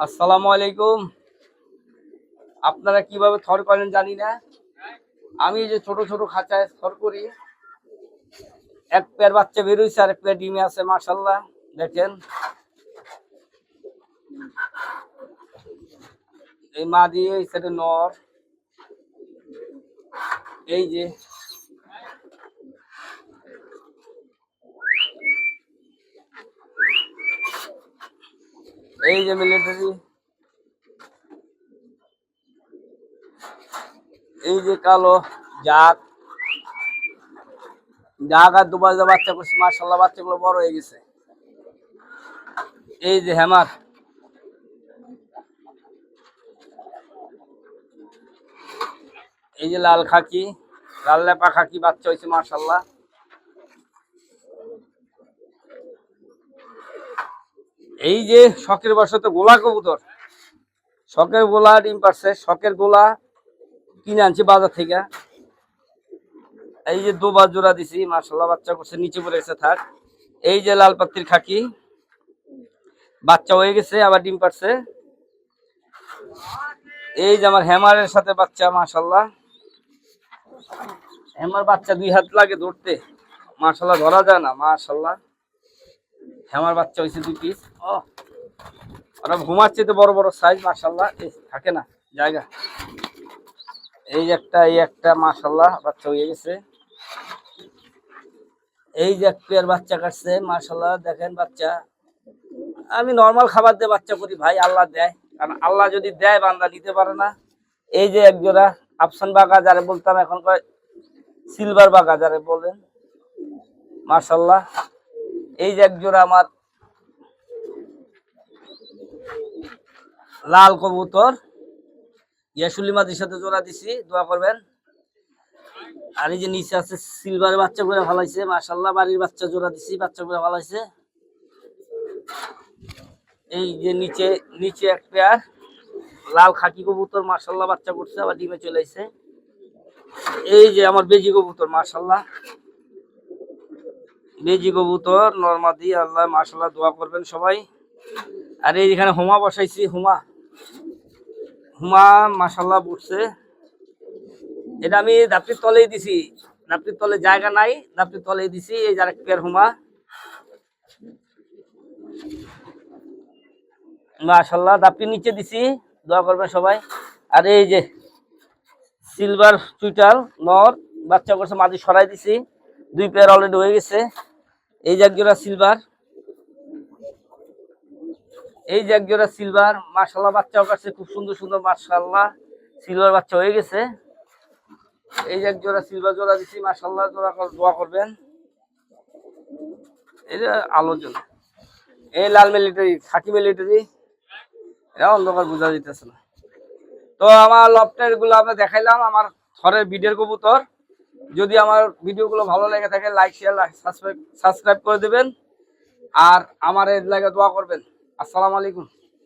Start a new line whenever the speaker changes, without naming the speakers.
আসসালামু আলাইকুম। আপনারা কিভাবে থর করেন জানি না। আমি এই যে ছোট ছোট খাঁচায় থর করি। এক পেয়ার বাচ্চা বেরোইছে আর এক পেয়ার ডিমে আছে মাশাআল্লাহ। দেখেন এই মা দিয়ে সেটা নর। এই যে মিলিটারি, এই যে কালো জাগ জাগ আর দুবার বাচ্চা করছে মাশাআল্লাহ। বাচ্চাগুলো বড় হয়ে গেছে। এই যে হ্যামার, এই যে লাল খাকি, লাল লেপা খাকি বাচ্চা হয়েছে মাশাআল্লাহ। এই যে শখের বশত গোলা কবুতর, শখের গোলা ডিম পারছে। শখের গোলা কিনে আনছি বাজার থেকে। এই যে দুবার জোড়া দিছি মাশাআল্লাহ, বাচ্চা করছে, নিচে পড়ে গেছে থাক। এই যে লাল পাত্তির খাকি বাচ্চা হয়ে গেছে, আবার ডিম পারছে। এই যে আমার হ্যামারের সাথে বাচ্চা মাশাআল্লাহ। হ্যামার বাচ্চা 2 হাত লাগে ধরতে মাশাআল্লাহ, ধরা যায় না মাশাআল্লাহ। হ্যামার বাচ্চা হয়েছে 2 পিস। ও ওরা ঘুমাচ্ছে তো, বড় বড় সাইজ মাশাআল্লাহ, থাকে না জায়গা। এই যে একটা মাশাআল্লাহ বাচ্চা হয়ে গেছে। এই যে এক পেয়ার বাচ্চা কাটছে মাশাআল্লাহ। দেখেন বাচ্চা, আমি নরমাল খাবার দিয়ে বাচ্চা করি ভাই, আল্লাহ দেয়। কারণ আল্লাহ যদি দেয় বান্দা নিতে পারে না। এই যে এক জোড়া আফসান বাগা যারে বলতাম, এখন কয় সিলভার বাগা যারে বলেন মাশাআল্লাহ। এই যে এক জোড়া আমার লাল কবুতর, ইয়াসুলি মাদির সাথে জোড়া দিছি, দোয়া করবেন। আর এই যে নিচে আছে সিলভার বাচ্চা করে ফেলাইছে মাশাআল্লাহ। বাড়ির বাচ্চা জোড়া দিছি, বাচ্চা করে ফেলাইছে। এই যে নিচে নিচে এক পেয়ার লাল খাকি কবুতর মাশাআল্লাহ, বাচ্চা করছে, আবার ডিমে চলে আসছে। এই যে আমার বেজি কবুতর মাশাআল্লাহ, বেজি কবুতর নরমাদি আল্লাহ মাশাআল্লাহ, দোয়া করবেন সবাই। আর এই এখানে হুমা বসাইছি, হুমা মাশাআল্লাহ বসছে। এটা আমি দাপটির তলেই দিছি, দাপটির তলে জায়গা নাই, দাপটির তলেই দিছি। এই যে আরেক পেয়ার হুমা মাশাআল্লাহ, দাপটির নিচে দিছি, দোয়া করবেন সবাই। আর এই যে সিলভার চুইটাল নর বাচ্চা করছে, মাঝে সরাই দিছি, 2 পেয়ার অলরেডি হয়ে গেছে। এই যে একজোড়া সিলভার, এই যে একজোড়া সিলভার মাশাআল্লাহ, বাচ্চাও কাছে খুব সুন্দর সুন্দর মাশাআল্লাহ, সিলভার বাচ্চা হয়ে গেছে। এই যে একজোড়া সিলভার জোড়া দিছি মাশাআল্লাহ, দোয়া করবেন। এই যে আলোচনা, এই লাল মিলিটারি খাকি মিলিটারি, এটা অন্ধকার বোঝা যেতেছে না। তো আমার লফটের গুলো আমরা দেখাইলাম, আমার থরের ভিডিওর কবুতর। যদি আমার ভিডিওগুলো ভালো লেগে থাকে লাইক শেয়ার সাবস্ক্রাইব করে দেবেন। আর আমার এর লাগে দোয়া করবেন। আসসালামু আলাইকুম।